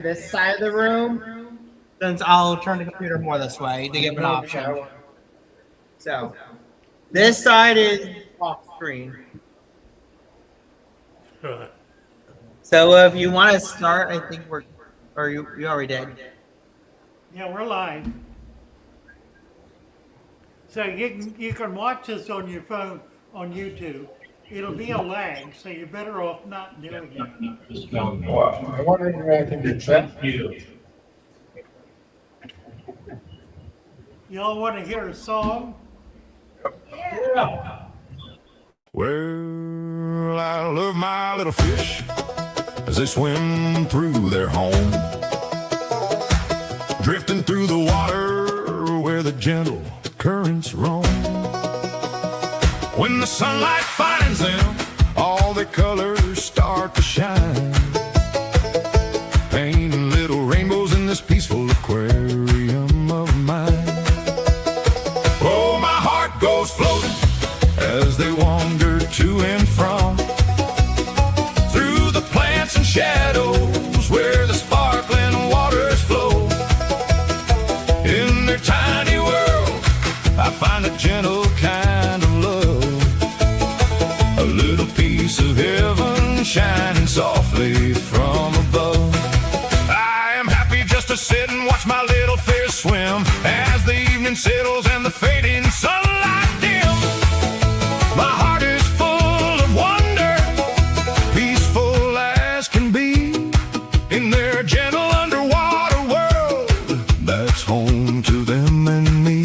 this side of the room, since I'll turn the computer more this way to give an option. So this side is off screen. So if you want to start, I think we're, or you already did. Yeah, we're live. So you can watch this on your phone on YouTube. It'll be a lag, so you're better off not doing it. Well, I'm wondering if I can do that. Y'all want to hear a song? Yeah. Well, I love my little fish as they swim through their home, drifting through the water where the gentle currents roam. When the sunlight finds them, all their colors start to shine, painting little rainbows in this peaceful aquarium of mine. Oh, my heart goes floating as they wander to and from, through the plants and shadows where the sparkling waters flow. In their tiny world, I find a gentle kind of love, a little piece of heaven shining softly from above. I am happy just to sit and watch my little fish swim as the evening settles and the fading sunlight dim. My heart is full of wonder, peaceful as can be, in their gentle underwater world that's home to them and me.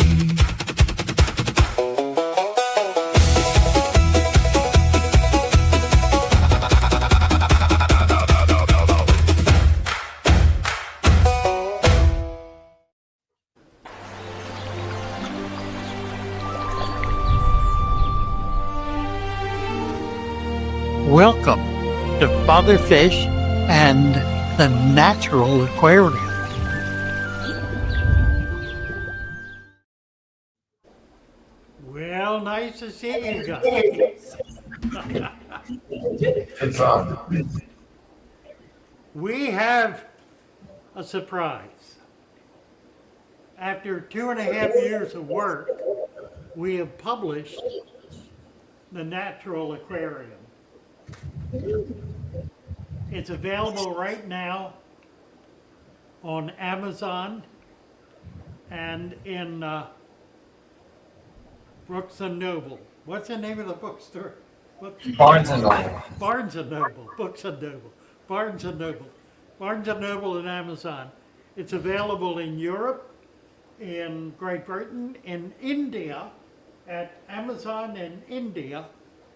Welcome to Father Fish and the Natural Aquarium. Well, nice to see you guys. It's on. We have a surprise. After 2.5 years of work, we have published the Natural Aquarium. It's available right now on Amazon and in Brooks and Noble. What's the name of the bookstore? Barnes and Noble. Barnes and Noble, Books and Noble, Barnes and Noble, Barnes and Noble and Amazon. It's available in Europe, in Great Britain, in India, at Amazon in India,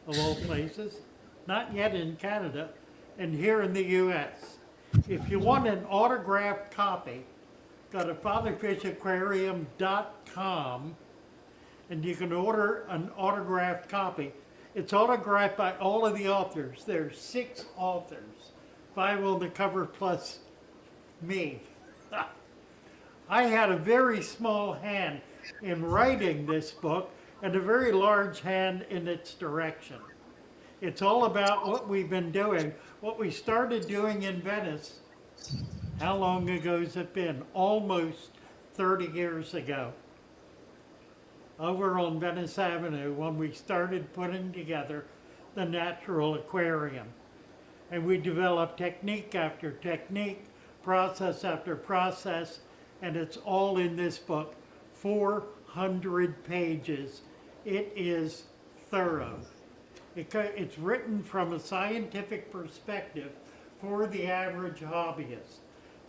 of all places, not yet in Canada, and here in the US. If you want an autographed copy, go to fatherfishaquarium.com and you can order an autographed copy. It's autographed by all of the authors. There's 6 authors, 5 on the cover plus me. I had a very small hand in writing this book and a very large hand in its direction. It's all about what we've been doing, what we started doing in Venice. How long ago has it been? Almost 30 years ago. Over on Venice Avenue when we started putting together the Natural Aquarium. And we developed technique after technique, process after process, and it's all in this book, 400 pages. It is thorough. It's written from a scientific perspective for the average hobbyist.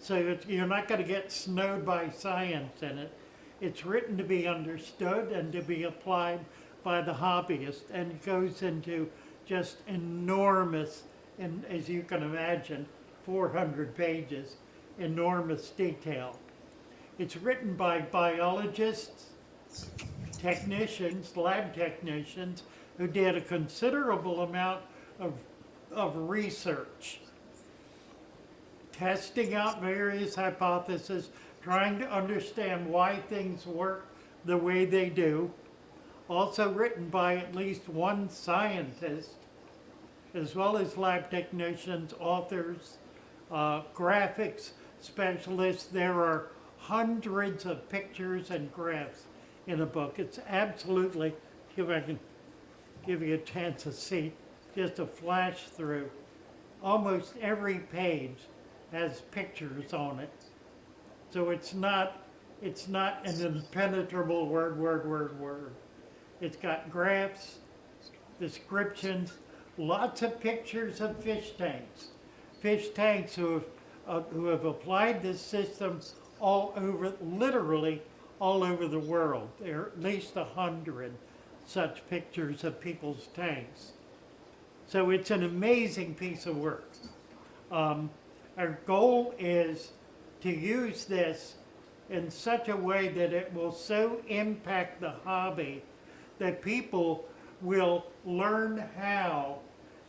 So you're not going to get snowed by science in it. It's written to be understood and to be applied by the hobbyist, and it goes into just enormous, and as you can imagine, 400 pages, enormous detail. It's written by biologists, technicians, lab technicians, who did a considerable amount of research, testing out various hypotheses, trying to understand why things work the way they do. Also written by at least one scientist, as well as lab technicians, authors, graphics, specialists. There are hundreds of pictures and graphs in the book. It's absolutely, if I can give you a chance to see, just a flash through. Almost every page has pictures on it. So it's not an impenetrable word. It's got graphs, descriptions, lots of pictures of fish tanks. Fish tanks who have applied this system all over, literally all over the world. There are at least 100 such pictures of people's tanks. So it's an amazing piece of work. Our goal is to use this in such a way that it will so impact the hobby that people will learn how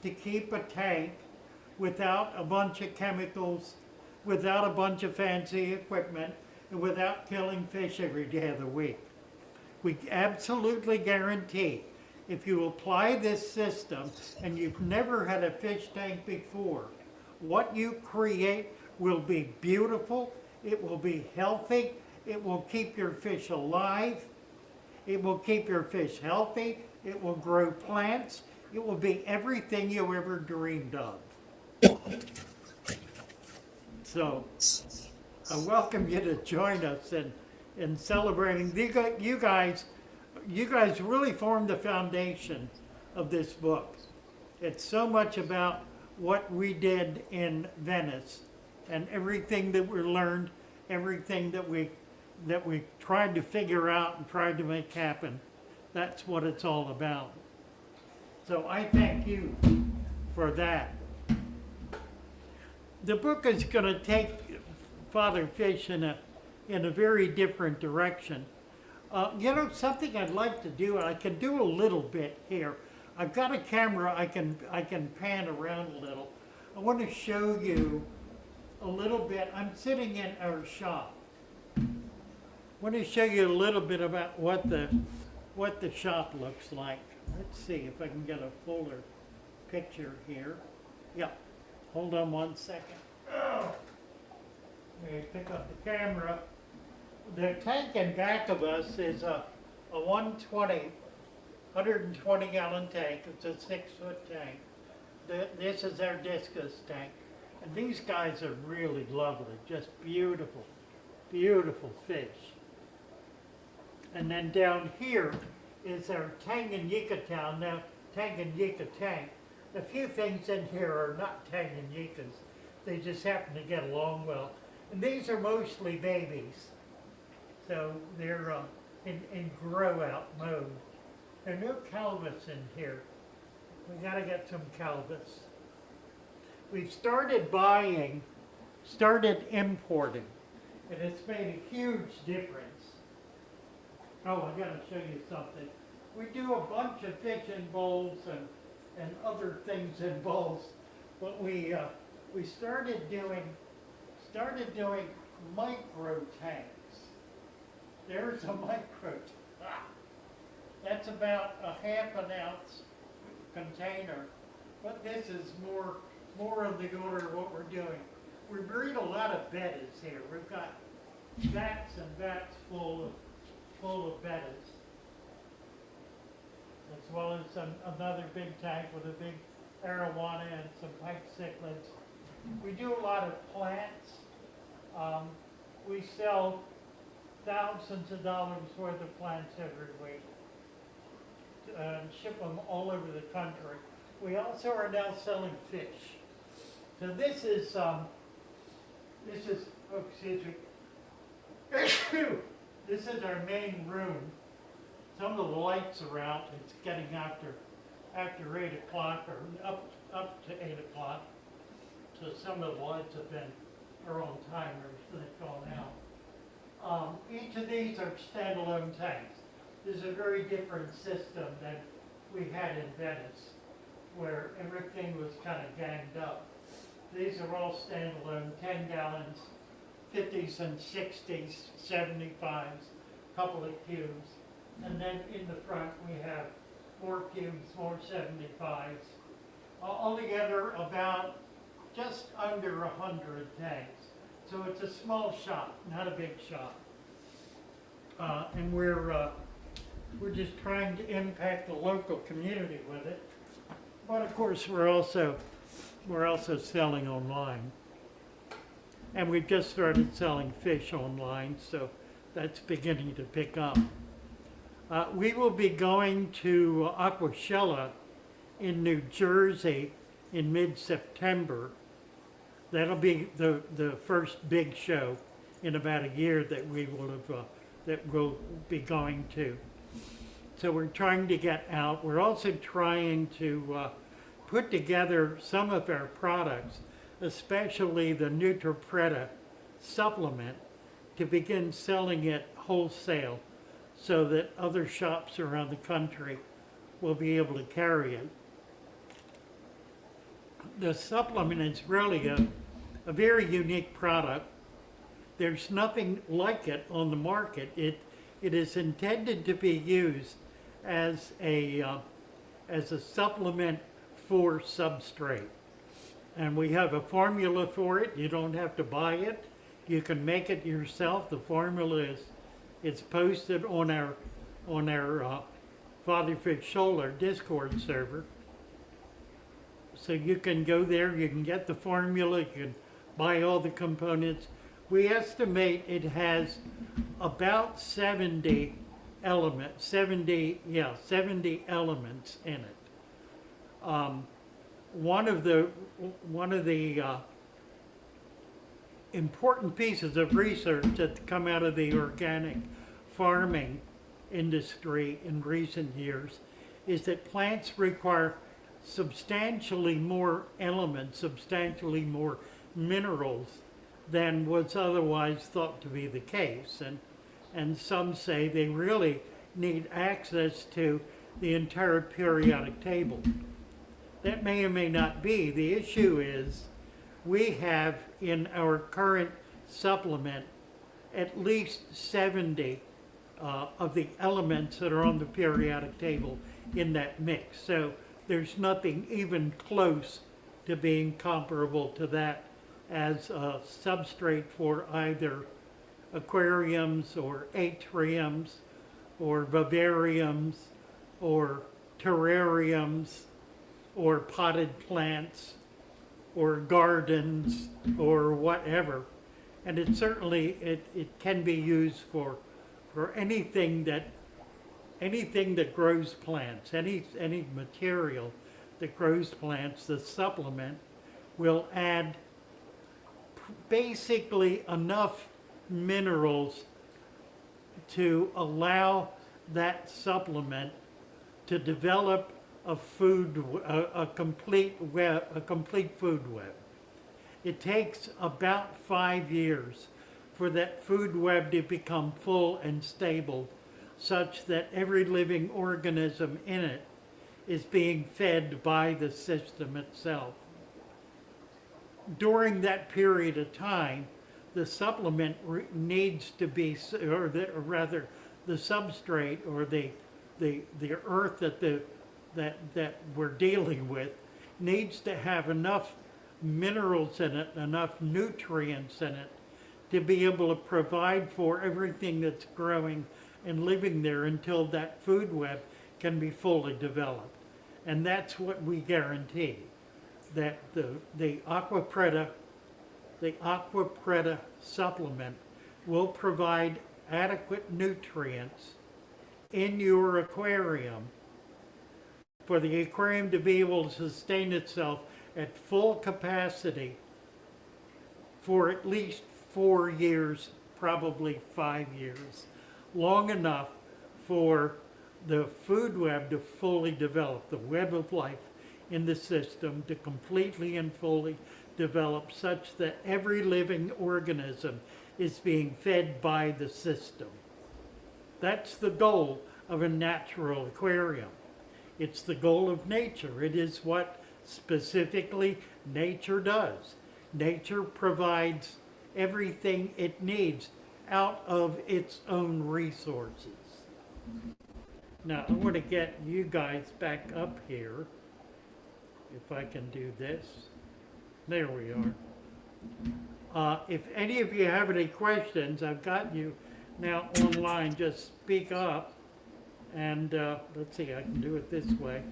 to keep a tank without a bunch of chemicals, without a bunch of fancy equipment, and without killing fish every day of the week. We absolutely guarantee if you apply this system and you've never had a fish tank before, what you create will be beautiful, it will be healthy, it will keep your fish alive, it will keep your fish healthy, it will grow plants, it will be everything you ever dreamed of. So, I welcome you to join us in celebrating. You guys really formed the foundation of this book. It's so much about what we did in Venice and everything that we learned, everything that we tried to figure out and tried to make happen. That's what it's all about. So I thank you for that. The book is going to take Father Fish in a very different direction. You know, something I'd like to do, and I can do a little bit here. I've got a camera I can pan around a little. I want to show you a little bit. I'm sitting in our shop. I want to show you a little bit about what the shop looks like. Let's see if I can get a fuller picture here. Yeah, hold on one second. Oh. Let me pick up the camera. The tank in back of us is a 120 gallon tank. It's a 6-foot tank. This is our discus tank. And these guys are really lovely, just beautiful, beautiful fish. And then down here is our Tanganyika town. Now, Tanganyika tank, a few things in here are not Tanganyikas. They just happen to get along well. And these are mostly babies. So they're in grow out mode. There are no calvus in here. We gotta get some calvus. We've started importing, and it's made a huge difference. Oh, I gotta show you something. We do a bunch of fish in bowls and other things in bowls, but we started doing micro tanks. There's a micro tank. That's about a ½ ounce container, but this is more of the order of what we're doing. We breed a lot of bettas here. We've got vats and vats full of bettas, as well as another big tank with a big arowana and some pike cichlids. We do a lot of plants. We sell thousands of dollars worth of plants every week and ship them all over the country. We also are now selling fish. So this is oh, excuse me. This is our main room. Some of the lights are out. It's getting after 8 o'clock or up to 8 o'clock. So some of the lights are on timers that have gone out. Each of these are standalone tanks. This is a very different system than we had in Venice, where everything was kind of ganged up. These are all standalone, 10 gallons, 50s and 60s, 75s, couple of cubes. And then in the front we have more cubes, more 75s. Altogether about just under 100 tanks. So it's a small shop, not a big shop. And we're just trying to impact the local community with it. But of course, we're also selling online. And we've just started selling fish online, so that's beginning to pick up. We will be going to Aquashella in New Jersey in mid-September. That'll be the first big show in about a year that we'll be going to. So we're trying to get out. We're also trying to put together some of our products, especially the NutriPreta supplement, to begin selling it wholesale so that other shops around the country will be able to carry it. The supplement is really a very unique product. There's nothing like it on the market. It is intended to be used as a supplement for substrate. And we have a formula for it. You don't have to buy it. You can make it yourself. The formula is posted on our Father Fish Shoal Discord server. So you can go there, you can get the formula, you can buy all the components. We estimate it has about 70 elements in it. One of the important pieces of research that's come out of the organic farming industry in recent years is that plants require substantially more elements, substantially more minerals than was otherwise thought to be the case. And some say they really need access to the entire periodic table. That may or may not be. The issue is we have in our current supplement at least 70 of the elements that are on the periodic table in that mix. So there's nothing even close to being comparable to that as a substrate for either aquariums or atriums or vivariums or terrariums or potted plants or gardens or whatever. And it certainly, it can be used for anything that grows plants, any material that grows plants. The supplement will add basically enough minerals to allow that supplement to develop a complete food web. It takes about 5 years for that food web to become full and stable, such that every living organism in it is being fed by the system itself. During that period of time, the supplement needs to be, rather the substrate or the earth that we're dealing with needs to have enough minerals in it, enough nutrients in it to be able to provide for everything that's growing and living there until that food web can be fully developed. And that's what we guarantee, that the aquapreta supplement will provide adequate nutrients in your aquarium for the aquarium to be able to sustain itself at full capacity for at least 4 years, probably 5 years, long enough for the food web to fully develop, the web of life in the system to completely and fully develop, such that every living organism is being fed by the system. That's the goal of a natural aquarium. It's the goal of nature. It is what specifically nature does. Nature provides everything it needs out of its own resources. Now, I want to get you guys back up here, if I can do this. There we are. If any of you have any questions, I've got you now online, just speak up. And let's see, I can do it this way.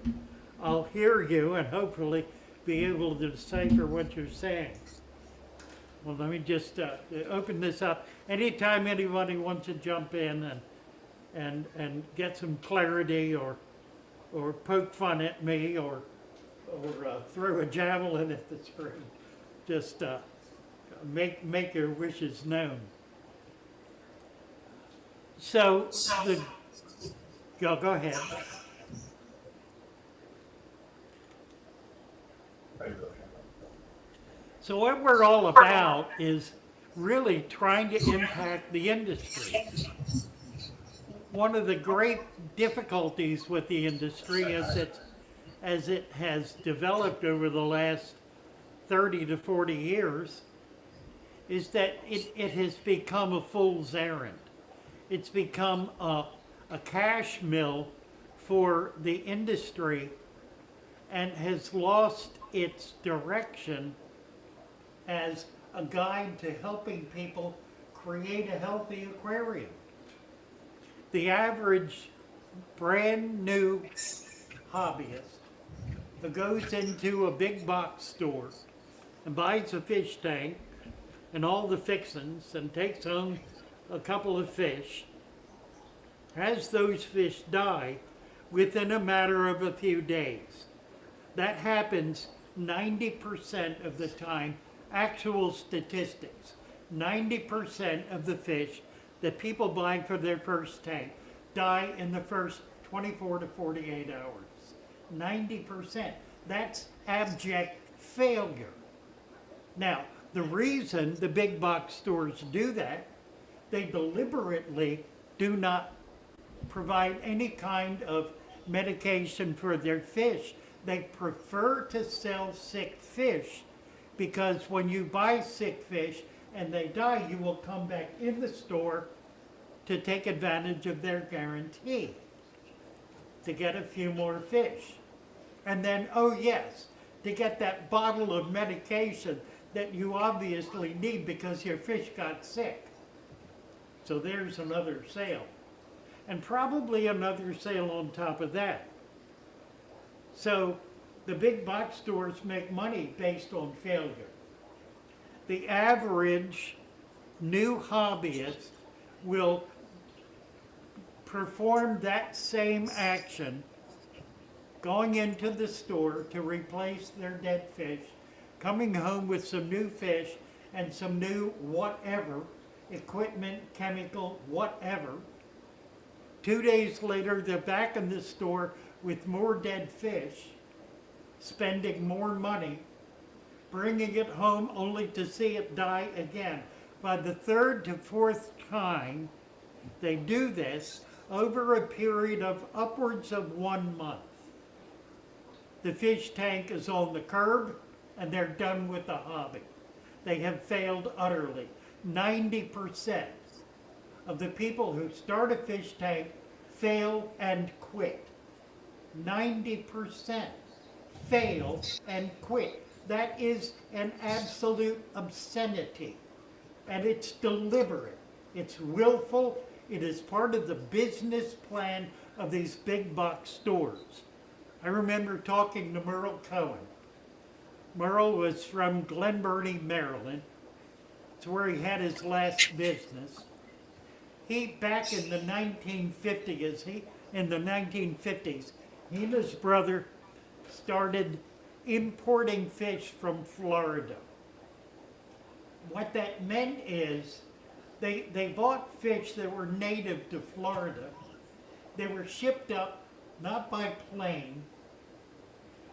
I'll hear you and hopefully be able to decipher what you're saying. Well, let me just open this up. Anytime anybody wants to jump in and get some clarity or poke fun at me or throw a javelin at the screen, just make your wishes known. So go ahead. So what we're all about is really trying to impact the industry. One of the great difficulties with the industry as it has developed over the last 30 to 40 years is that it has become a fool's errand. It's become a cash mill for the industry and has lost its direction as a guide to helping people create a healthy aquarium. The average brand new hobbyist that goes into a big box store and buys a fish tank and all the fixings and takes home a couple of fish, has those fish die within a matter of a few days. That happens 90% of the time, actual statistics. 90% of the fish that people buy for their first tank die in the first 24 to 48 hours. 90%. That's abject failure. Now, the reason the big box stores do that, they deliberately do not provide any kind of medication for their fish. They prefer to sell sick fish because when you buy sick fish and they die, you will come back in the store to take advantage of their guarantee to get a few more fish. And then, oh yes, to get that bottle of medication that you obviously need because your fish got sick. So there's another sale. And probably another sale on top of that. So the big box stores make money based on failure. The average new hobbyist will perform that same action, going into the store to replace their dead fish, coming home with some new fish and some new whatever, equipment, chemical, whatever. 2 days later, they're back in the store with more dead fish, spending more money, bringing it home only to see it die again. By the third to fourth time they do this, over a period of upwards of 1 month, the fish tank is on the curb and they're done with the hobby. They have failed utterly. 90% of the people who start a fish tank fail and quit. 90% fail and quit. That is an absolute obscenity. And it's deliberate. It's willful. It is part of the business plan of these big box stores. I remember talking to Merle Cohen. Merle was from Glen Burnie, Maryland. It's where he had his last business. He, back in the 1950s, he and his brother started importing fish from Florida. What that meant is they bought fish that were native to Florida. They were shipped up not by plane,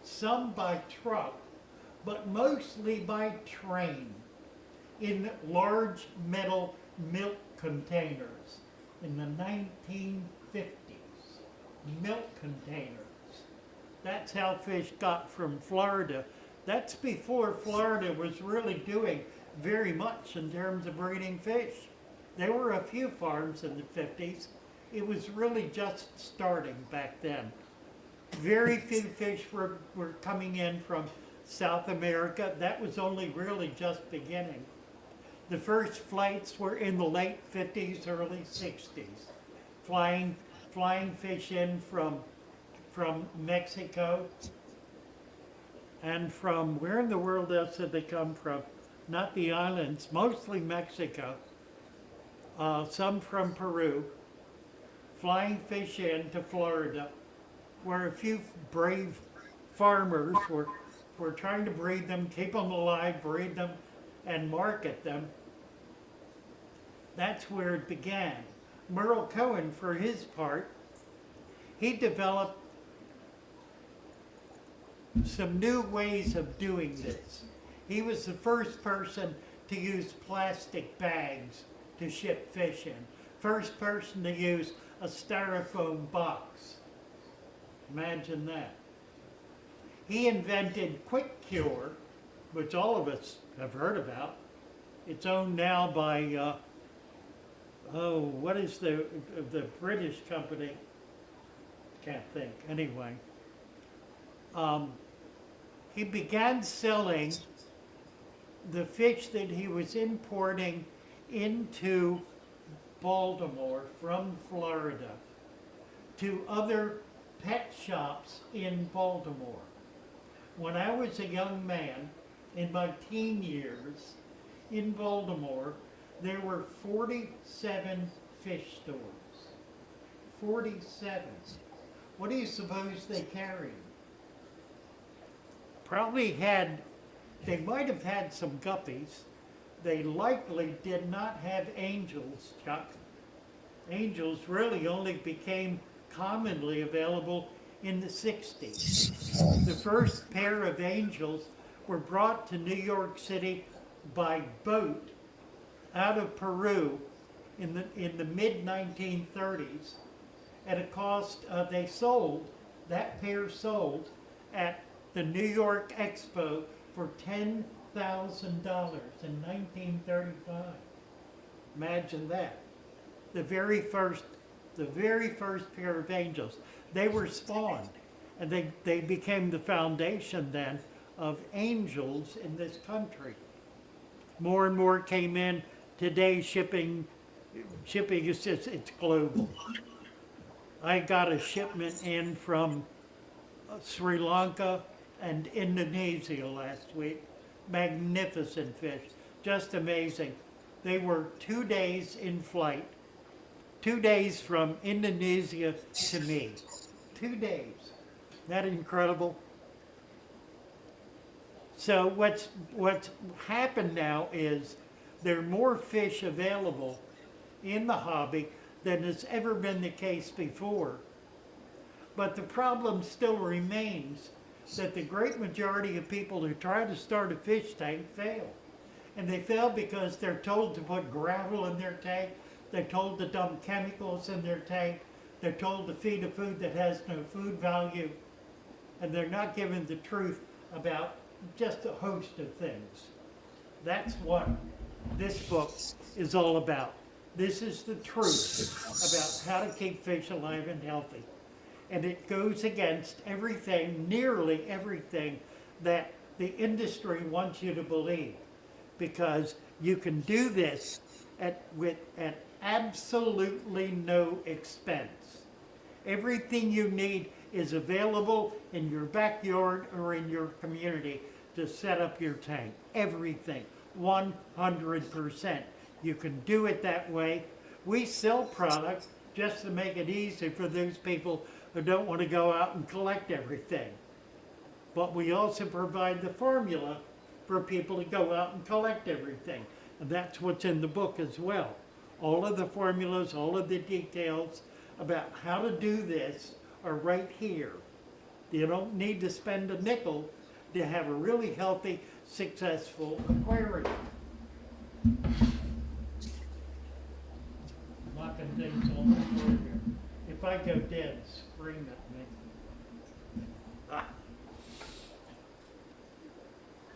some by truck, but mostly by train in large metal milk containers in the 1950s. Milk containers. That's how fish got from Florida. That's before Florida was really doing very much in terms of breeding fish. There were a few farms in the 50s. It was really just starting back then. Very few fish were coming in from South America. That was only really just beginning. The first flights were in the late 50s, early 60s, flying fish in from Mexico and from, where in the world else did they come from? Not the islands, mostly Mexico, some from Peru, flying fish in to Florida, where a few brave farmers were trying to breed them, keep them alive, breed them, and market them. That's where it began. Merle Cohen, for his part, he developed some new ways of doing this. He was the first person to use plastic bags to ship fish in. First person to use a styrofoam box. Imagine that. He invented Quick Cure, which all of us have heard about. It's owned now by, what is the British company? Can't think. Anyway, he began selling the fish that he was importing into Baltimore from Florida to other pet shops in Baltimore. When I was a young man, in my teen years, in Baltimore, there were 47 fish stores. 47. What do you suppose they carried? Probably had, they might have had some guppies. They likely did not have angels, Chuck. Angels really only became commonly available in the 60s. The first pair of angels were brought to New York City by boat out of Peru in the mid-1930s at a cost, that pair sold at the New York Expo for $10,000 in 1935. Imagine that. The very first pair of angels. They were spawned, and they became the foundation then of angels in this country. More and more came in. Today shipping is just, it's global. I got a shipment in from Sri Lanka and Indonesia last week. Magnificent fish, just amazing. They were 2 days in flight, 2 days from Indonesia to me. 2 days. Isn't that incredible? So what's happened now is there are more fish available in the hobby than has ever been the case before. But the problem still remains that the great majority of people who try to start a fish tank fail. And they fail because they're told to put gravel in their tank, they're told to dump chemicals in their tank, they're told to feed a food that has no food value, and they're not given the truth about just a host of things. That's what this book is all about. This is the truth about how to keep fish alive and healthy. And it goes against everything, nearly everything, that the industry wants you to believe. Because you can do this at absolutely no expense. Everything you need is available in your backyard or in your community to set up your tank. Everything, 100%. You can do it that way. We sell products just to make it easy for those people who don't want to go out and collect everything. But we also provide the formula for people to go out and collect everything. And that's what's in the book as well. All of the formulas, all of the details about how to do this are right here. You don't need to spend a nickel to have a really healthy, successful aquarium. Knocking things on the floor here. If I go dead, scream at me.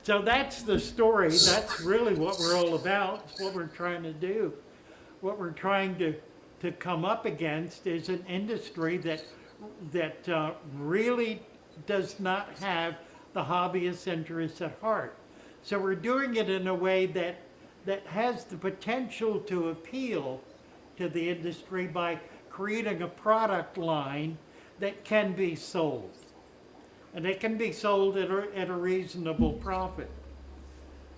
So that's the story. That's really what we're all about. It's what we're trying to do. What we're trying to come up against is an industry that really does not have the hobbyist interests at heart. So we're doing it in a way that has the potential to appeal to the industry by creating a product line that can be sold. And it can be sold at a reasonable profit.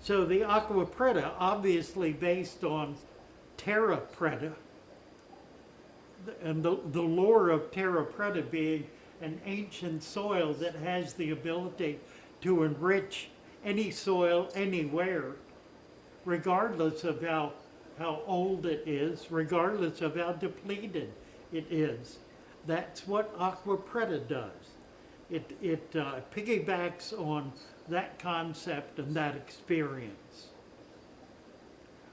So the Aqua Preta, obviously based on Terra Preta, and the lore of Terra Preta being an ancient soil that has the ability to enrich any soil anywhere, regardless of how old it is, regardless of how depleted it is. That's what Aqua Preta does. It piggybacks on that concept and that experience.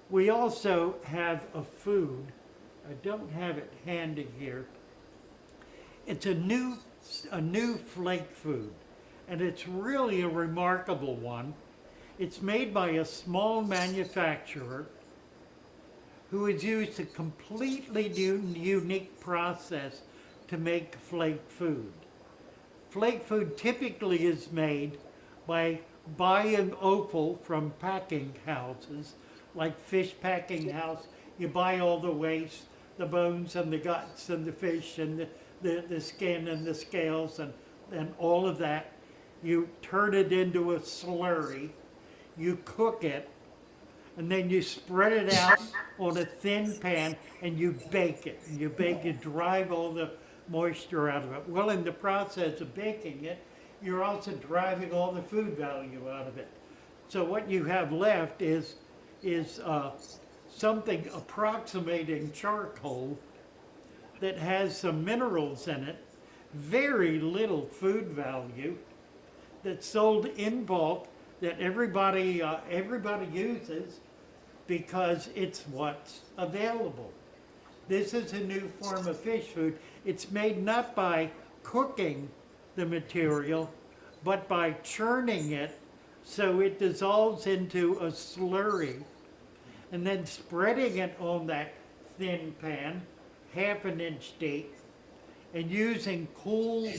We also have a food. I don't have it handy here. It's a new flake food, and it's really a remarkable one. It's made by a small manufacturer who has used a completely unique process to make flake food. Flake food typically is made by buying offal from packing houses, like fish packing house. You buy all the waste, the bones and the guts and the fish and the skin and the scales and all of that. You turn it into a slurry, you cook it, and then you spread it out on a thin pan and you bake it. And you drive all the moisture out of it. Well, in the process of baking it, you're also driving all the food value out of it. So what you have left is something approximating charcoal that has some minerals in it, very little food value, that's sold in bulk, that everybody uses because it's what's available. This is a new form of fish food. It's made not by cooking the material, but by churning it so it dissolves into a slurry, and then spreading it on that thin pan, half an inch deep, and using cool,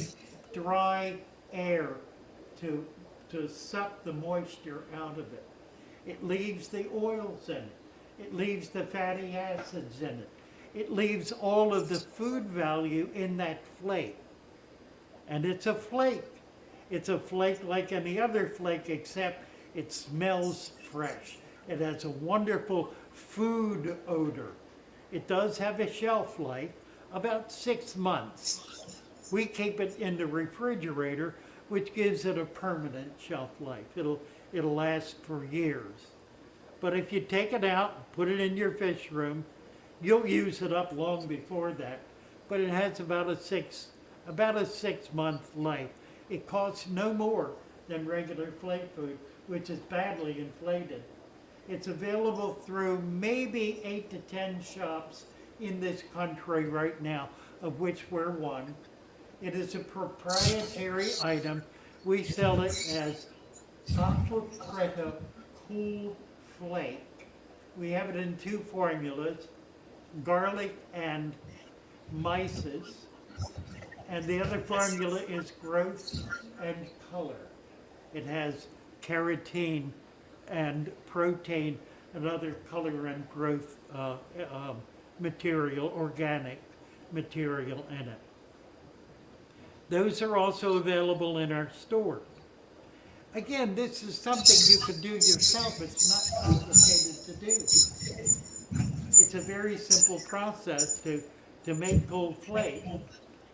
dry air to suck the moisture out of it. It leaves the oils in it. It leaves the fatty acids in it. It leaves all of the food value in that flake. And it's a flake. It's a flake like any other flake, except it smells fresh. It has a wonderful food odor. It does have a shelf life, about 6 months. We keep it in the refrigerator, which gives it a permanent shelf life. It'll last for years. But if you take it out, put it in your fish room, you'll use it up long before that. But it has about a 6 month life. It costs no more than regular flake food, which is badly inflated. It's available through maybe 8 to 10 shops in this country right now, of which we're one. It is a proprietary item. We sell it as Aqua Preta Cool Flake. We have it in 2 formulas, garlic and mysis. And the other formula is growth and color. It has keratin and protein and other color and growth material, organic material in it. Those are also available in our store. Again, this is something you can do yourself. It's not complicated to do. It's a very simple process to make gold flake.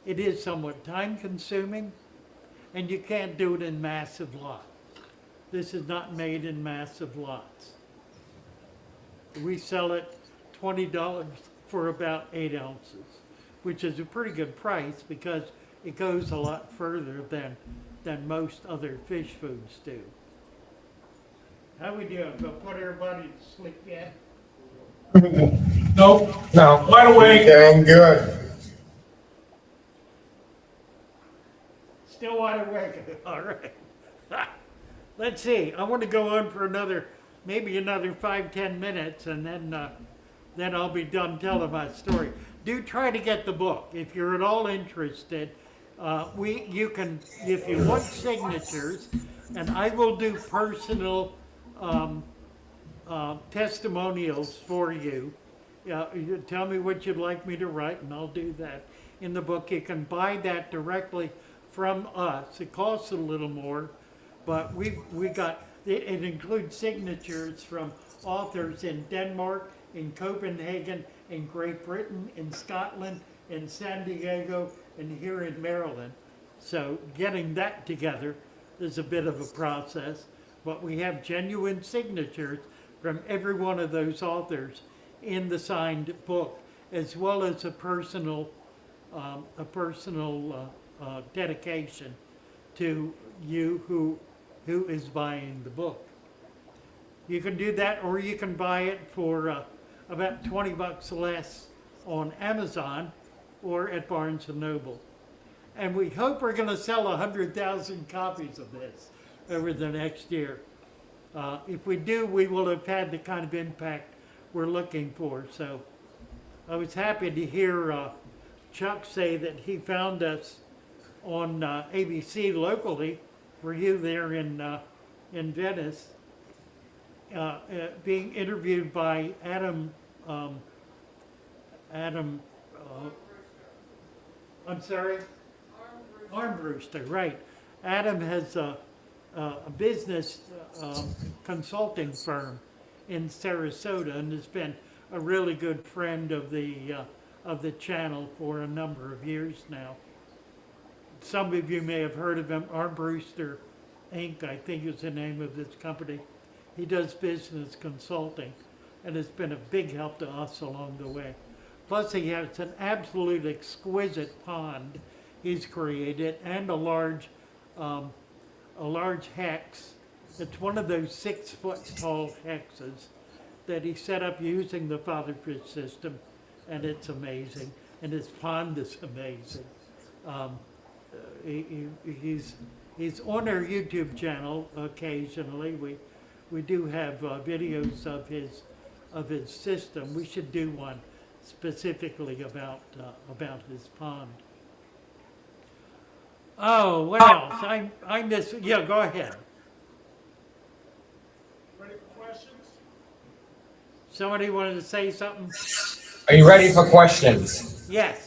It is somewhat time consuming, and you can't do it in massive lots. This is not made in massive lots. We sell it $20 for about 8 ounces, which is a pretty good price because it goes a lot further than most other fish foods do. How we doing? Gonna put everybody to sleep yet? Nope. No. Wide awake. Damn good. Still wide awake. All right. Let's see. I want to go on for maybe another 5-10 minutes, and then I'll be done telling my story. Do try to get the book if you're at all interested. You can, if you want signatures, and I will do personal testimonials for you. You tell me what you'd like me to write, and I'll do that in the book. You can buy that directly from us. It costs a little more, but we got it includes signatures from authors in Denmark, in Copenhagen, in Great Britain, in Scotland, in San Diego, and here in Maryland. So getting that together is a bit of a process, but we have genuine signatures from every one of those authors in the signed book, as well as a personal dedication to you who is buying the book. You can do that, or you can buy it for about 20 bucks less on Amazon or at Barnes & Noble. And we hope we're going to sell 100,000 copies of this over the next year. If we do, we will have had the kind of impact we're looking for. So I was happy to hear Chuck say that he found us on ABC locally, for you there in Venice, being interviewed by Adam, I'm sorry? Armbruster, right. Adam has a business consulting firm in Sarasota and has been a really good friend of the channel for a number of years now. Some of you may have heard of him. Armbruster Inc., I think is the name of this company. He does business consulting and has been a big help to us along the way. Plus he has an absolute exquisite pond he's created and a large hex. It's one of those 6-foot tall hexes that he set up using the fatherfish system, and it's amazing. And his pond is amazing. He's on our YouTube channel occasionally. We do have videos of his system. We should do one specifically about his pond. Oh, what else? I miss. Yeah, go ahead. Ready for questions? Somebody wanted to say something? Are you ready for questions? Yes.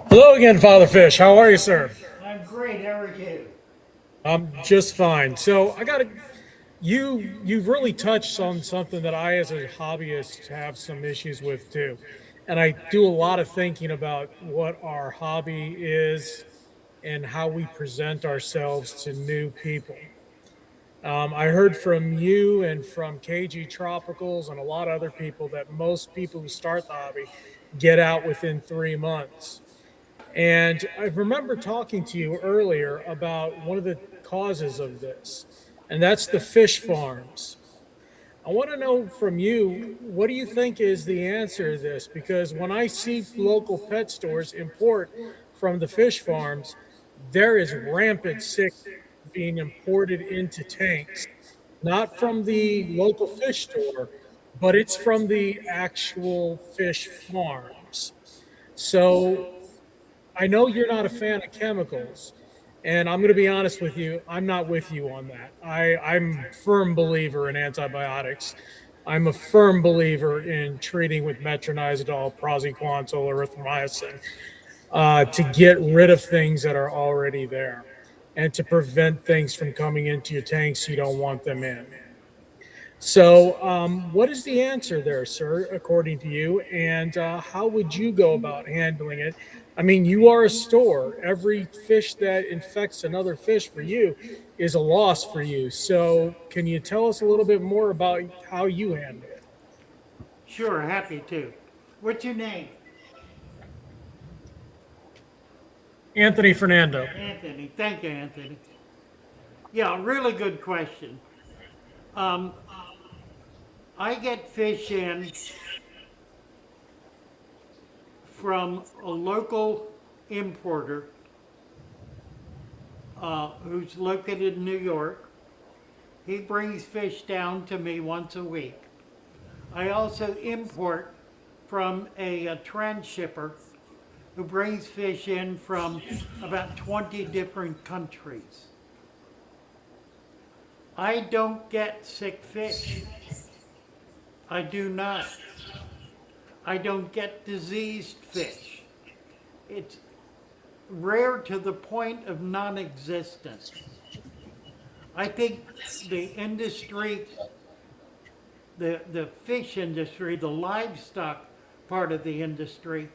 Hello again, Father Fish. How are you, sir? I'm great. How are you? I'm just fine. So you've really touched on something that I, as a hobbyist, have some issues with too. And I do a lot of thinking about what our hobby is and how we present ourselves to new people. I heard from you and from KG Tropicals and a lot of other people that most people who start the hobby get out within 3 months. And I remember talking to you earlier about one of the causes of this, and that's the fish farms. I want to know from you, what do you think is the answer to this? Because when I see local pet stores import from the fish farms, there is rampant sickness being imported into tanks, not from the local fish store, but it's from the actual fish farms. So I know you're not a fan of chemicals, and I'm going to be honest with you, I'm not with you on that. I'm a firm believer in antibiotics. I'm a firm believer in treating with metronidazole, praziquantel, erythromycin to get rid of things that are already there and to prevent things from coming into your tanks you don't want them in. So what is the answer there, sir, according to you, and how would you go about handling it? I mean, you are a store. Every fish that infects another fish for you is a loss for you. So can you tell us a little bit more about how you handle it? Sure, happy to. What's your name? Anthony Fernando. Anthony. Thank you, Anthony. Yeah, really good question. I get fish in from a local importer who's located in New York. He brings fish down to me once a week. I also import from a transshipper who brings fish in from about 20 different countries. I don't get sick fish. I do not. I don't get diseased fish. It's rare to the point of non-existent. I think the industry, the fish industry, the livestock part of the industry,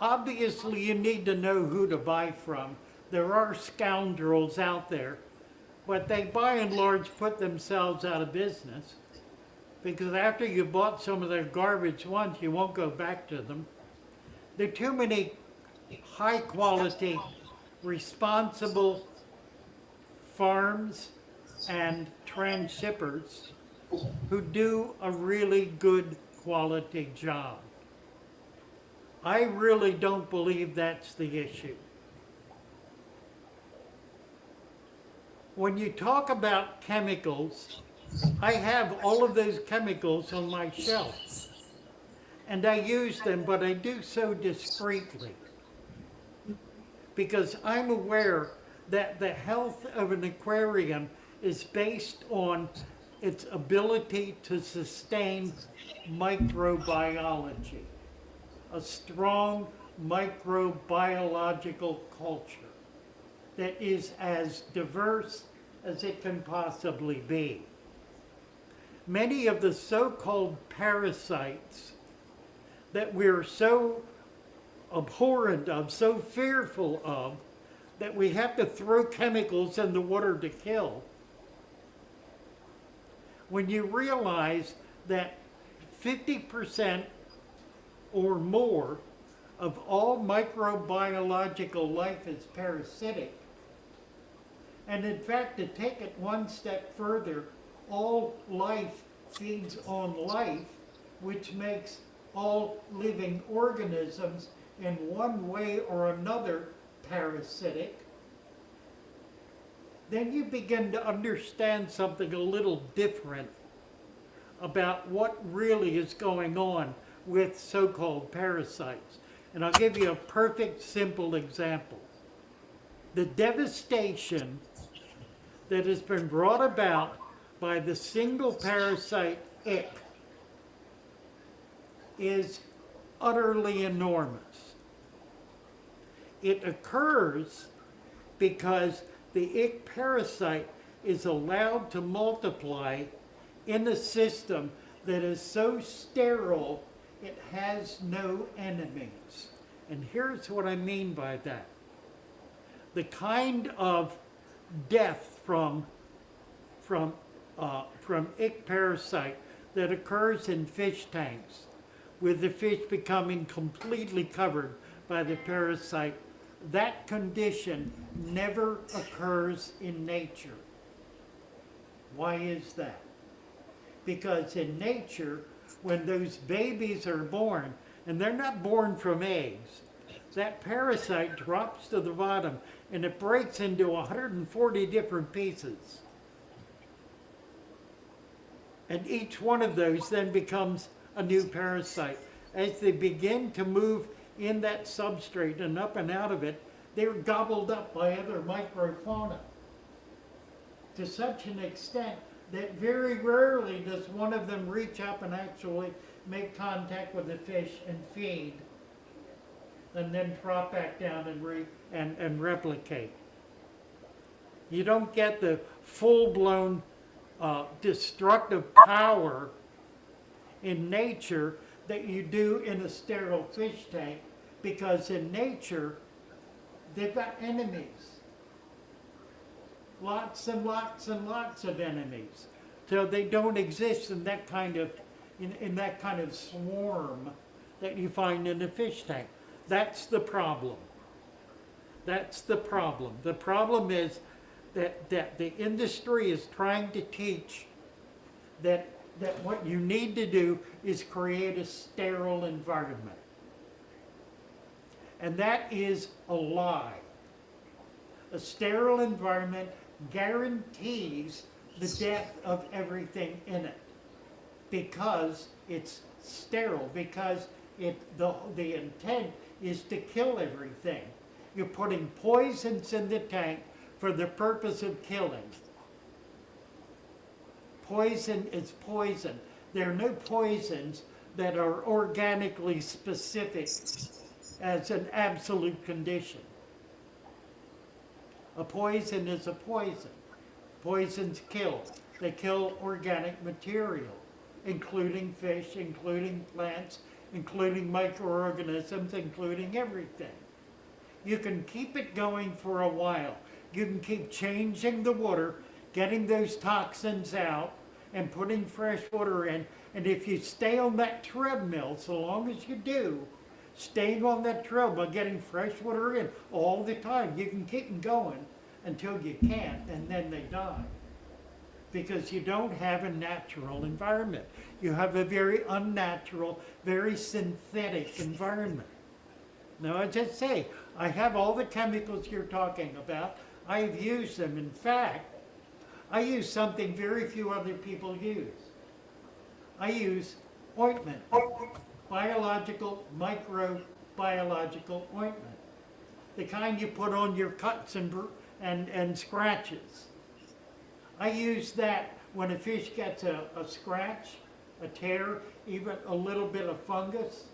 obviously you need to know who to buy from. There are scoundrels out there, but they by and large put themselves out of business because after you bought some of their garbage once, you won't go back to them. There are too many high quality, responsible farms and transshippers who do a really good quality job. I really don't believe that's the issue. When you talk about chemicals, I have all of those chemicals on my shelf. And I use them, but I do so discreetly. Because I'm aware that the health of an aquarium is based on its ability to sustain microbiology, a strong microbiological culture that is as diverse as it can possibly be. Many of the so-called parasites that we're so abhorrent of, so fearful of, that we have to throw chemicals in the water to kill. When you realize that 50% or more of all microbiological life is parasitic, and in fact, to take it one step further, all life feeds on life, which makes all living organisms in one way or another parasitic, then you begin to understand something a little different about what really is going on with so-called parasites. And I'll give you a perfect, simple example. The devastation that has been brought about by the single parasite ick is utterly enormous. It occurs because the ick parasite is allowed to multiply in a system that is so sterile it has no enemies. And here's what I mean by that. The kind of death from ick parasite that occurs in fish tanks, with the fish becoming completely covered by the parasite, that condition never occurs in nature. Why is that? Because in nature, when those babies are born, and they're not born from eggs, that parasite drops to the bottom and it breaks into 140 different pieces. And each one of those then becomes a new parasite. As they begin to move in that substrate and up and out of it, they're gobbled up by other microfauna to such an extent that very rarely does one of them reach up and actually make contact with the fish and feed, and then drop back down and replicate. You don't get the full-blown destructive power in nature that you do in a sterile fish tank, because in nature, they've got enemies. Lots and lots and lots of enemies. So they don't exist in that kind of, in that kind of swarm that you find in a fish tank. That's the problem. That's the problem. The problem is that the industry is trying to teach that what you need to do is create a sterile environment. And that is a lie. A sterile environment guarantees the death of everything in it because it's sterile, because The intent is to kill everything. You're putting poisons in the tank for the purpose of killing. Poison is poison. There are no poisons that are organically specific as an absolute condition. A poison is a poison. Poisons kill. They kill organic material, including fish, including plants, including microorganisms, including everything. You can keep it going for a while. You can keep changing the water, getting those toxins out, and putting fresh water in. And if you stay on that treadmill, so long as you do, staying on that treadmill, getting fresh water in all the time, you can keep them going until you can't, and then they die. Because you don't have a natural environment. You have a very unnatural, very synthetic environment. Now, as I say, I have all the chemicals you're talking about. I've used them. In fact, I use something very few other people use. I use ointment, biological, microbiological ointment, the kind you put on your cuts and scratches. I use that when a fish gets a scratch, a tear, even a little bit of fungus.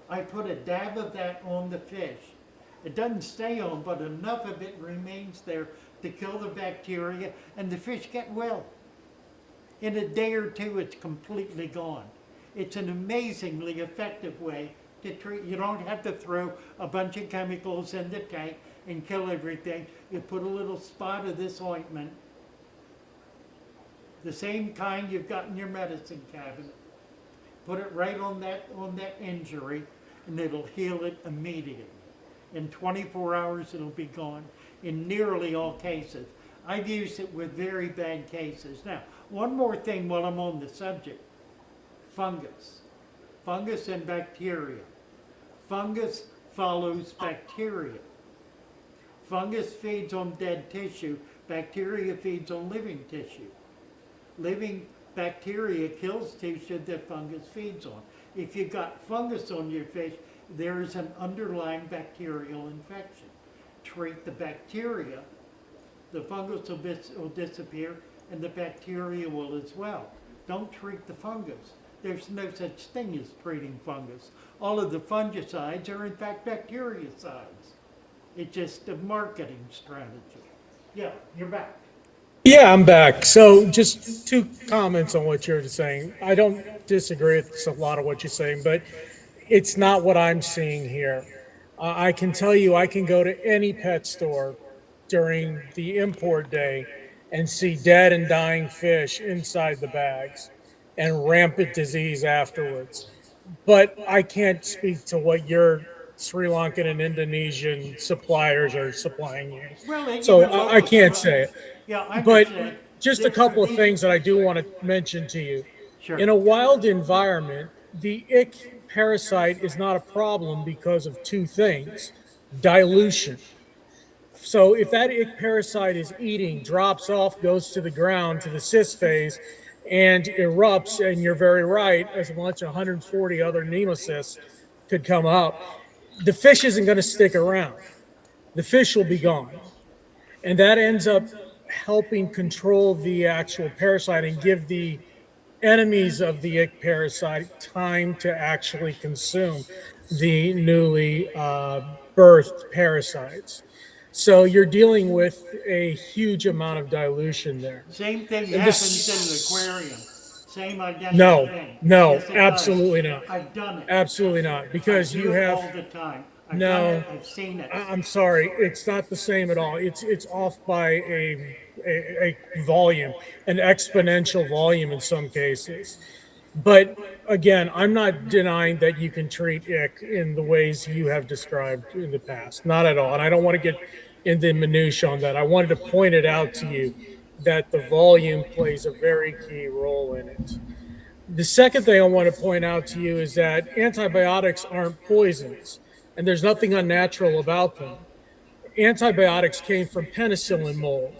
I put a dab of that on the fish. It doesn't stay on, but enough of it remains there to kill the bacteria, and the fish get well. In a day or two, it's completely gone. It's an amazingly effective way to treat. You don't have to throw a bunch of chemicals in the tank and kill everything. You put a little spot of this ointment, the same kind you've got in your medicine cabinet. Put it right on that injury, and it'll heal it immediately. In 24 hours, it'll be gone in nearly all cases. I've used it with very bad cases. Now, one more thing while I'm on the subject. Fungus. Fungus and bacteria. Fungus follows bacteria. Fungus feeds on dead tissue. Bacteria feeds on living tissue. Living bacteria kills tissue that fungus feeds on. If you've got fungus on your fish, there is an underlying bacterial infection. Treat the bacteria, the fungus will disappear, and the bacteria will as well. Don't treat the fungus. There's no such thing as treating fungus. All of the fungicides are in fact bactericides. It's just a marketing strategy. Yeah, you're back. Yeah, I'm back. So just two comments on what you're saying. I don't disagree with a lot of what you're saying, but it's not what I'm seeing here. I can tell you, I can go to any pet store during the import day and see dead and dying fish inside the bags and rampant disease afterwards. But I can't speak to what your Sri Lankan and Indonesian suppliers are supplying you. Well, So I can't say it. Yeah, But just a couple of things that I do want to mention to you. Sure. In a wild environment, the ick parasite is not a problem because of two things: dilution. So if that ick parasite is eating, drops off, goes to the ground, to the cyst phase, and erupts, and you're very right, as much as 140 other nemocysts could come up, the fish isn't going to stick around. The fish will be gone. And that ends up helping control the actual parasite and give the enemies of the ick parasite time to actually consume the newly birthed parasites. So you're dealing with a huge amount of dilution there. Same thing happens in the aquarium. Same identical No, thing. no, Yes, it does. absolutely not. I've done it. Absolutely not, because I do you it have. all the time. I've No. done it. I've seen it. I'm sorry, it's not the same at all. It's off by a volume, an exponential volume in some cases. But again, I'm not denying that you can treat ick in the ways you have described in the past. Not at all. And I don't want to get into minutia on that. I wanted to point it out to you that the volume plays a very key role in it. The second thing I want to point out to you is that antibiotics aren't poisons, and there's nothing unnatural about them. Antibiotics came from penicillin mold.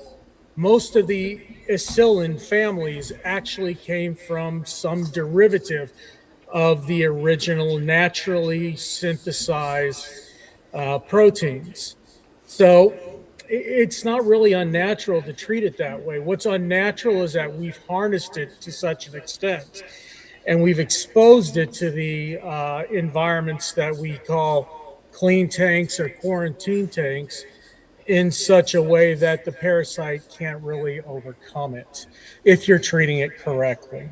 Most of the acillin families actually came from some derivative of the original naturally synthesized proteins. So it's not really unnatural to treat it that way. What's unnatural is that we've harnessed it to such an extent and we've exposed it to the environments that we call clean tanks or quarantine tanks in such a way that the parasite can't really overcome it if you're treating it correctly.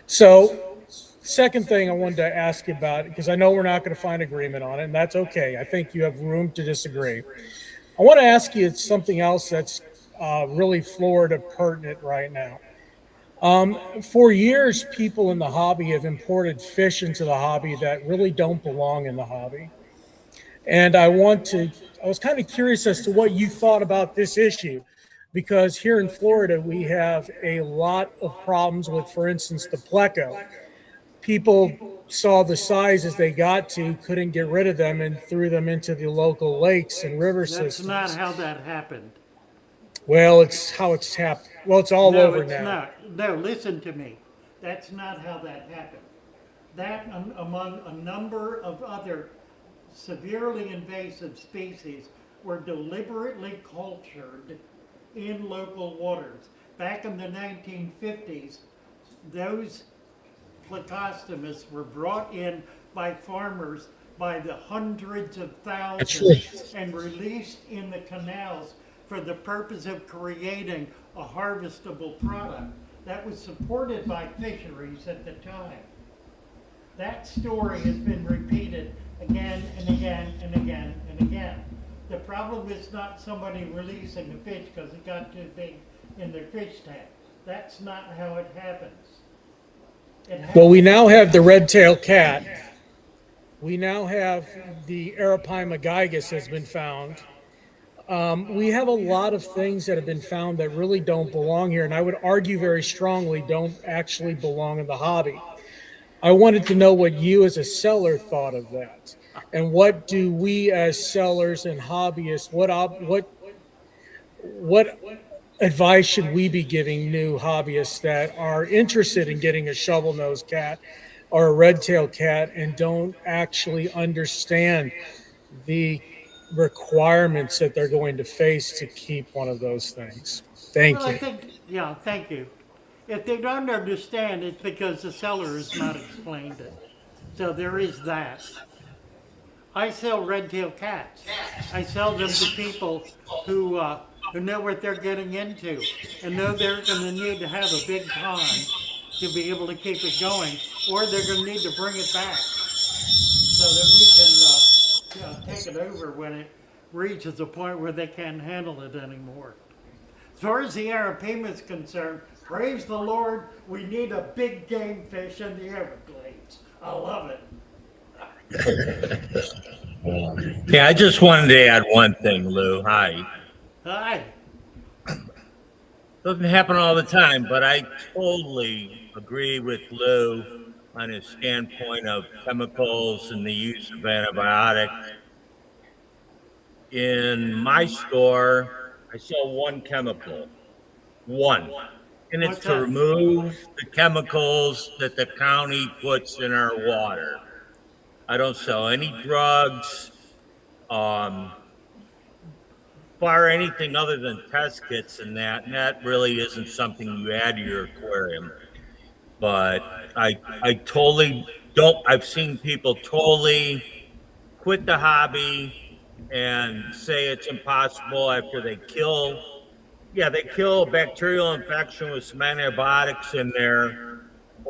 So, second thing I wanted to ask you about, because I know we're not going to find agreement on it, and that's okay. I think you have room to disagree. I want to ask you something else that's really Florida pertinent right now. For years, people in the hobby have imported fish into the hobby that really don't belong in the hobby. And I was kind of curious as to what you thought about this issue, because here in Florida, we have a lot of problems with, for instance, the pleco. People saw the size as they got to, couldn't get rid of them, and threw them into the local lakes and river That's not systems. how that happened. Well, it's how it's happened. Well, it's all No, over it's now. not. No, listen to me. That's not how that happened. That, among a number of other severely invasive species, were deliberately cultured in local waters. Back in the 1950s, those plecostomus were brought in by farmers by the hundreds of thousands and released in the canals for the purpose of creating a harvestable product that was supported by fisheries at the time. That story has been repeated again and again and again and again. The problem is not somebody releasing a fish because it got too big in their fish tank. That's not how it happens. Well, we now have the red-tailed cat. We now have the Arapaima gigas has been found. We have a lot of things that have been found that really don't belong here, and I would argue very strongly don't actually belong in the hobby. I wanted to know what you as a seller thought of that, and what do we as sellers and hobbyists, what advice should we be giving new hobbyists that are interested in getting a shovel-nosed cat or a red-tailed cat and don't actually understand the requirements that they're going to face to keep one of those things? Thank Well, I you. think, yeah, thank you. If they don't understand, it's because the seller has not explained it. So there is that. I sell red-tailed cats. I sell them to people who know what they're getting into and know they're going to need to have a big pond to be able to keep it going, or they're going to need to bring it back so that we can take it over when it reaches a point where they can't handle it anymore. As far as the Arapaima is concerned, praise the Lord, we need a big game fish in the Everglades. I love it. Yeah, I just wanted to add one thing, Lou. Hi. Hi. Doesn't happen all the time, but I totally agree with Lou on his standpoint of chemicals and the use of antibiotics. In my store, I sell one chemical, one, and it's What's to that? remove the chemicals that the county puts in our water. I don't sell any drugs, bar anything other than test kits and that really isn't something you add to your aquarium. But I totally don't. I've seen people totally quit the hobby and say it's impossible after they kill. Yeah, they kill a bacterial infection with some antibiotics in there.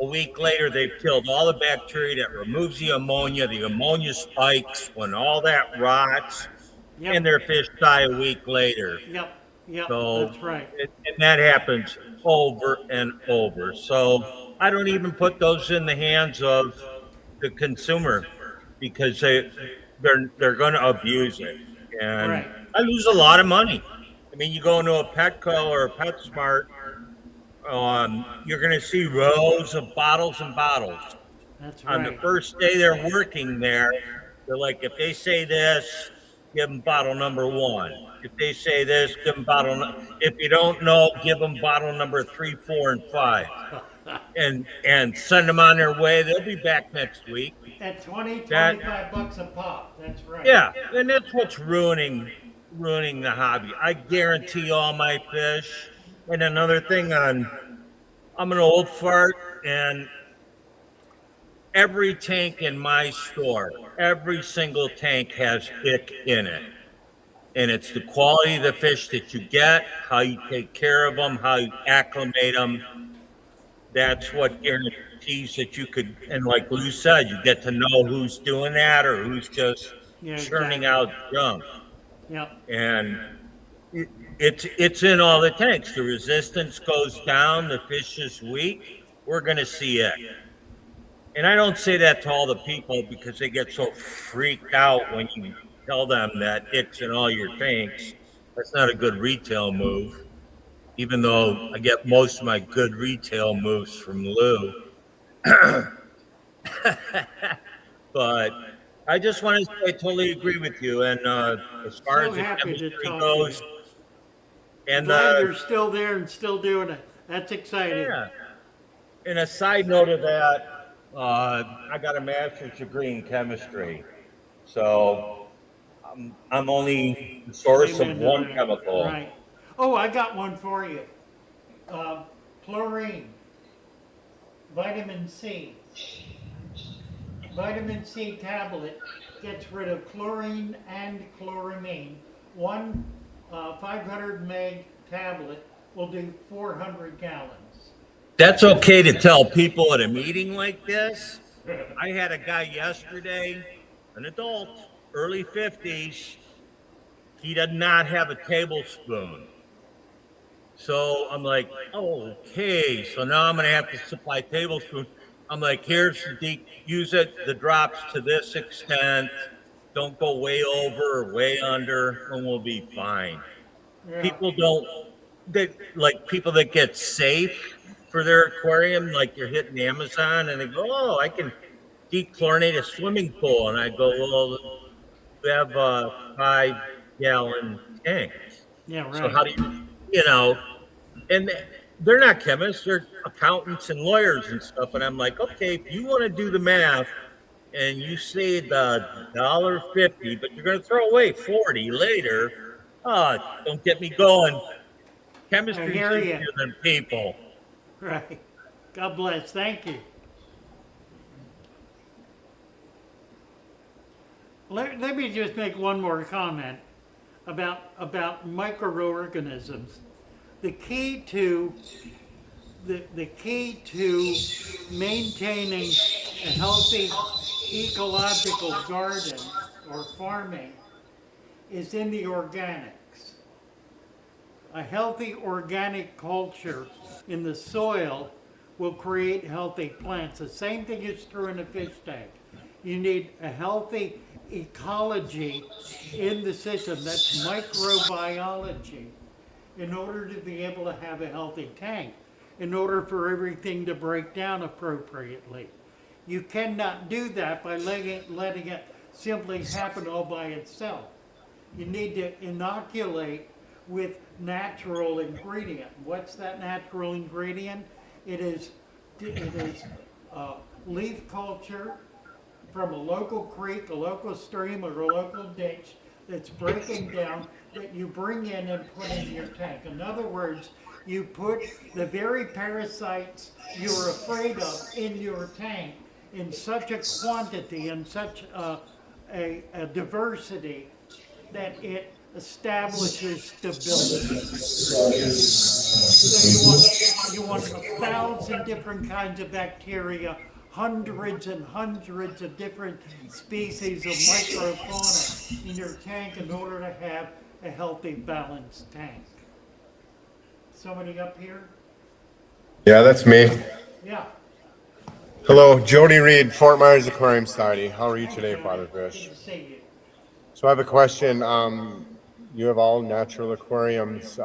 A week later, they've killed all the bacteria that removes the ammonia. The ammonia spikes when all that rots, and Yep, their fish die a week later. yep, yep, So, that's right. and that happens over and over. So I don't even put those in the hands of the consumer because they're going to abuse it, and Right. I lose a lot of money. I mean, you go into a Petco or a PetSmart, you're going to see rows of bottles and bottles. That's On the right. first day they're working there, they're like, if they say this, give them bottle number one. If they say this, give them if you don't know, give them bottle number 3, 4, and 5. and send them on their way. They'll be back next week. At 20, That 25 bucks a pop. That's right. Yeah, and that's what's ruining the hobby. I guarantee all my fish. And another thing, I'm an old fart, and every tank in my store, every single tank has ick in it. And it's the quality of the fish that you get, how you take care of them, how you acclimate them. That's what guarantees that you could, and like Lou said, you get to know who's doing that or who's just Yeah, churning exactly. out junk. Yep. And it's in all the tanks. The resistance goes down, the fish is weak, we're going to see it. And I don't say that to all the people because they get so freaked out when you tell them that it's in all your tanks. That's not a good retail move, even though I get most of my good retail moves from Lou. But I just want to say I totally agree with you. And as far So as the happy to chemistry talk goes, to you. and Glad you're still there and still doing it. That's exciting. yeah. And a side note of that, I got a master's degree in chemistry, so I'm only the source of Amen to one that. chemical. Right. Oh, I got one for you. Chlorine, vitamin C. Vitamin C tablet gets rid of chlorine and chloramine. One 500 meg tablet will do 400 gallons. That's okay to tell people at a meeting like this. I had a guy yesterday, an adult, early 50s. He did not have a tablespoon. So I'm like, oh, okay. So now I'm going to have to supply tablespoon. I'm like, here's use it, the drops to this extent. Don't go way over or way under, and we'll be fine. Yeah. People don't, like people that get safe for their aquarium, like you're hitting Amazon and they go, oh, I can dechlorinate a swimming pool. And I go, well, we have 5-gallon tanks. Yeah, right. So how do you know, and they're not chemists, they're accountants and lawyers and stuff. And I'm like, okay, if you want to do the math and you say the $1.50, but you're going to throw away 40 later, don't get me going. Chemistry is hear ya. easier than people. Right. God bless. Thank you. Let me just make one more comment about microorganisms. The key to maintaining a healthy ecological garden or farming is in the organics. A healthy organic culture in the soil will create healthy plants. The same thing is true in a fish tank. You need a healthy ecology in the system. That's microbiology in order to be able to have a healthy tank, in order for everything to break down appropriately. You cannot do that by letting it simply happen all by itself. You need to inoculate with natural ingredient. What's that natural ingredient? It is leaf culture from a local creek, a local stream, or a local ditch that's breaking down that you bring in and put in your tank. In other words, you put the very parasites you're afraid of in your tank in such a quantity and such a diversity that it establishes stability. So you want 1,000 different kinds of bacteria, hundreds and hundreds of different species of microfauna in your tank in order to have a healthy, balanced tank. Somebody up here? Yeah, that's me. Yeah. Hello, Jody Reed, Fort Myers Aquarium Society. How are you today, Father Fish? Good to see you. So I have a question. You have all natural aquariums.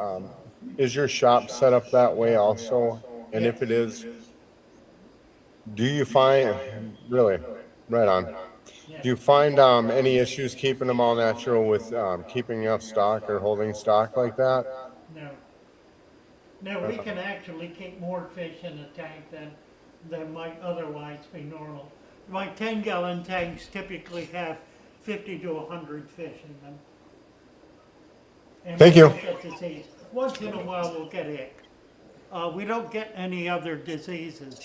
Is your shop set up that way also? And if it is, do you find, really, right on. Do you find any issues keeping them all natural with keeping enough stock or holding stock like that? No. No, we can actually keep more fish in a tank than might otherwise be normal. My 10-gallon tanks typically have 50 to 100 fish in them. And Thank we you. don't get disease. Once in a while we'll get ick. We don't get any other diseases.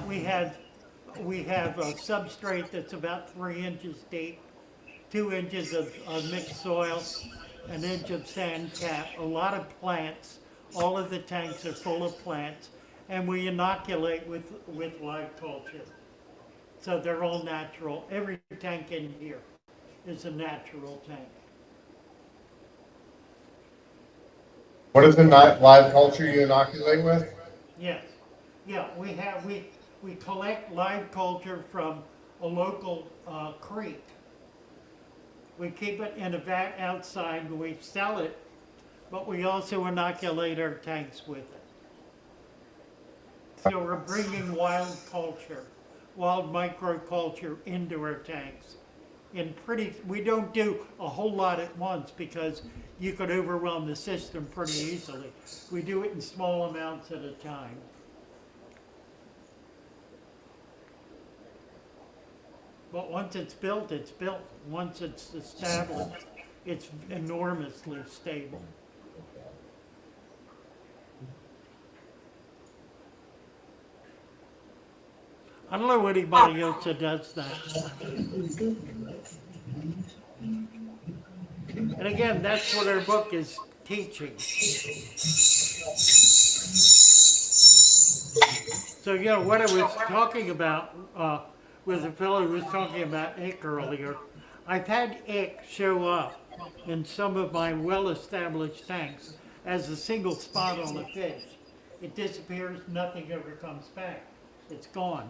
We have a substrate that's about 3 inches deep, 2 inches of mixed soil, an inch of sand cap, a lot of plants. All of the tanks are full of plants, and we inoculate with live culture. So they're all natural. Every tank in here is a natural tank. What is the live culture you inoculate with? Yes. Yeah, we collect live culture from a local creek. We keep it in a vat outside and we sell it, but we also inoculate our tanks with it. So we're bringing wild microculture into our tanks. We don't do a whole lot at once because you could overwhelm the system pretty easily. We do it in small amounts at a time. But once it's built, it's built. Once it's established, it's enormously stable. I don't know anybody else that does that. And again, that's what our book is teaching. So, yeah, what I was talking about with the fellow who was talking about ick earlier, I've had ick show up in some of my well-established tanks as a single spot on the fish. It disappears, nothing ever comes back. It's gone.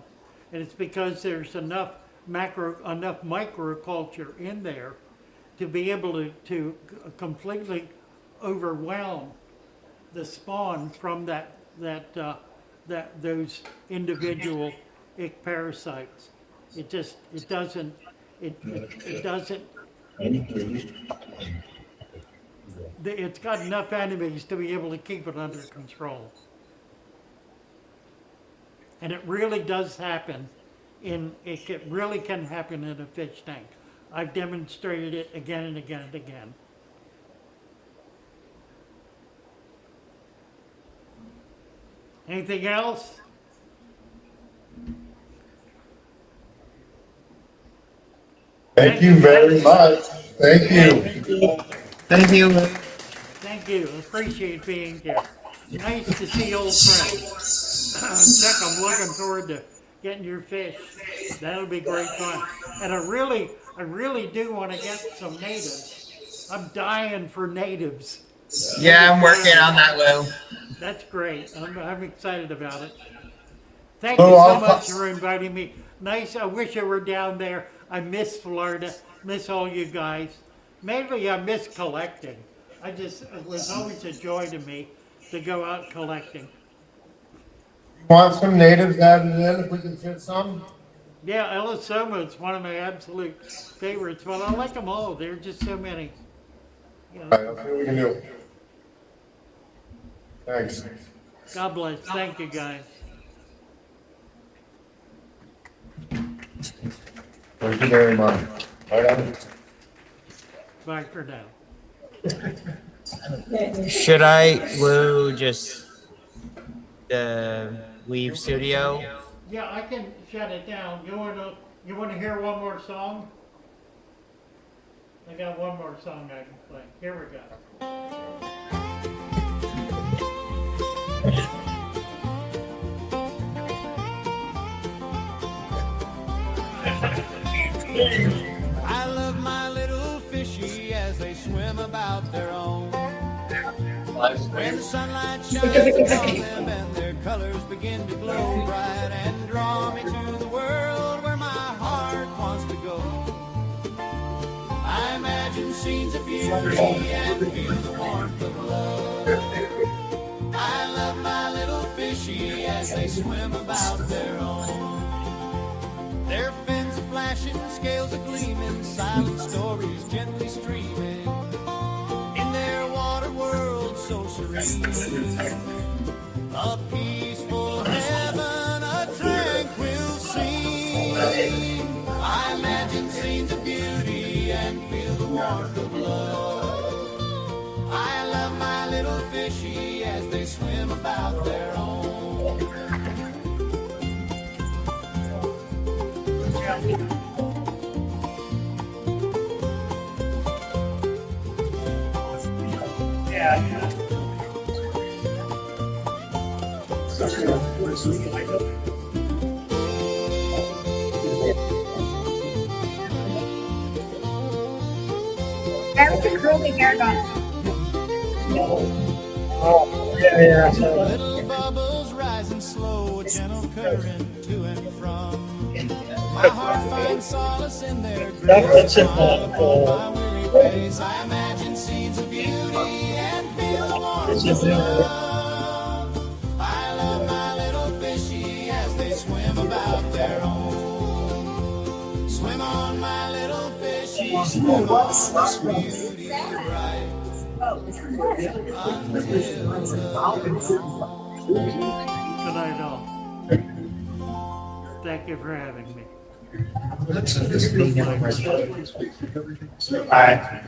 And it's because there's enough microculture in there to be able to completely overwhelm the spawn from those individual ick parasites. It's got enough enemies to be able to keep it under control. And it really does happen it really can happen in a fish tank. I've demonstrated it again and again and again. Anything else? Thank you very much. Thank you. Thank you. Thank you. Appreciate being here. Nice to see old friends. Chuck, I'm looking forward to getting your fish. That'll be great fun. And I really do want to get some natives. I'm dying for natives. Yeah, I'm working on that, Lou. That's great. I'm excited about it. Thank you so much for inviting me. Nice. I wish I were down there. I miss Florida. Miss all you guys. Mainly I miss collecting. It was always a joy to me to go out collecting. Want some natives added in if we can fit some? Yeah, Elisoma is one of my absolute favorites. Well, I like them all. There are just so many. You know. All right, let's see what we can do. Thanks. God bless. Thank you, guys. Thank you very much. Right on. Bye for now. Should I, Lou, just leave studio? Yeah, I can shut it down. You want to hear one more song? I got one more song I can play. Here we go. I love my little fishy as they swim about their own. When the sunlight shines upon them and their colors begin to glow bright and draw me to the world where my heart wants to go. I imagine scenes of beauty and feel the warmth of love. I love my little fishy as they swim about their own. Their fins are flashing, scales are gleaming, silent stories gently streaming. In their water world, so serene. A peaceful heaven, a tranquil scene. I imagine scenes of beauty and feel the warmth of love. I love my little fishy as they swim about their own. That was a curly hair gun. Little bubbles rising slow, a gentle current to and from. My heart finds solace in their grace. My weary face, I imagine scenes of beauty and feel the warmth of love. I love my little fishy as they swim about their own. Swim on, my little fishy, swim on, beauty bright. Good night, all. Thank you for having me. All right.